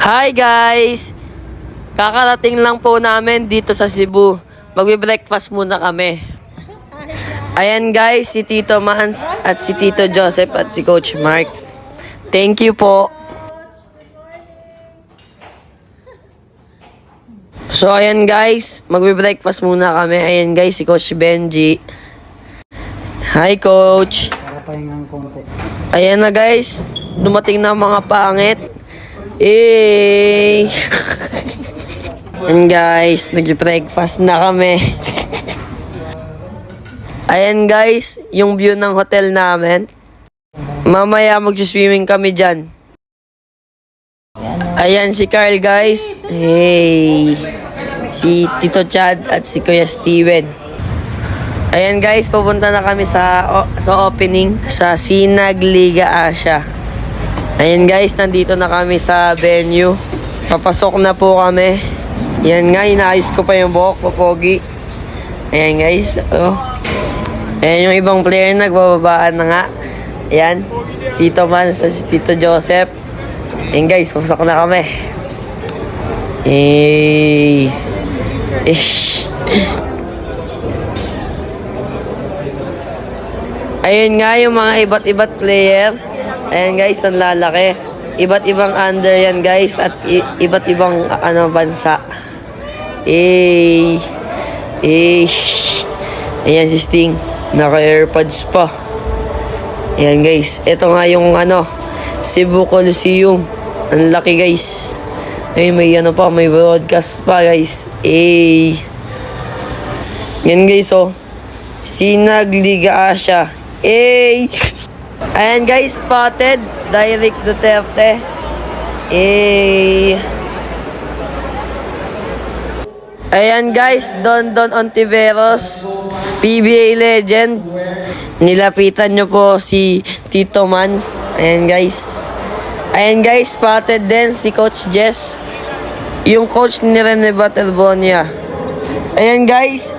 Hi guys! Kakarating lang po namin dito sa Cebu. Magbe-breakfast muna kami. Ayan guys, si Tito Mans at si Tito Joseph at si Coach Mark. Thank you po. So ayan guys, magbe-breakfast muna kami. Ayan guys, si Coach Benji. Hi Coach! Para pahingang konti. Ayan na guys, dumating na mga pangit. Eh. And guys, nag-breakfast na kami. Ayan guys, yung view ng hotel namin. Mamaya mag-swimming kami dyan. Ayan si Carl guys. Hey. Si Tito Chad at si Kuya Steven. Ayan guys, pupunta na kami sa opening sa Sinag Liga Asia. Ayan guys, nandito na kami sa venue. Papasok na po kami. Yan nga, inaayos ko pa yung buhok, popogi. Ayan guys, oh. Ayan yung ibang player, nagbababaan na nga. Ayan, Tito Mans sa si Tito Joseph. Ayan guys, pasok na kami. Ayun nga yung mga iba't player. Ayan guys, ang lalaki. Iba't ibang under yan guys at iba't ibang bansa. Ayan si Sting. Naka-airpods pa. Ayan guys. Ito nga yung Cebu Coliseum. Ang laki guys. Ay, may may broadcast pa guys. Yan guys oh. Sinag Liga Asia. Ayan guys, spotted. Direct Duterte. Ayan guys, Don Ontiveros. PBA legend. Nilapitan nyo po si Tito Mans. Ayan guys. Ayan guys, spotted din si Coach Jess. Yung coach ni Rene Baterbonia. Ayan guys,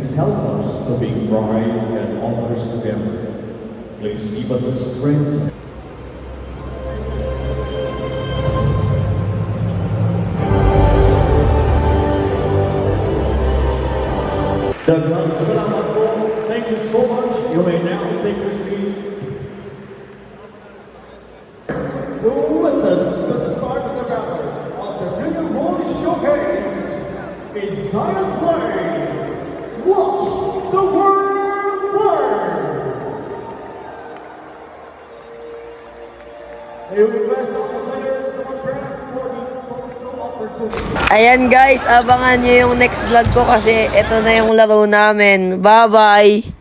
Please help us to be bride and honors together. Please give us the strength. Daghang salamat po. Thank you so much. You may now take your seat. With us, the start of the battle of the Junior World Showcase is Zion Slay. Watch the world burn. May we bless all the players to press for the console opportunity. Ayan guys, abangan nyo yung next vlog ko kasi ito na yung laro namin. Bye-bye!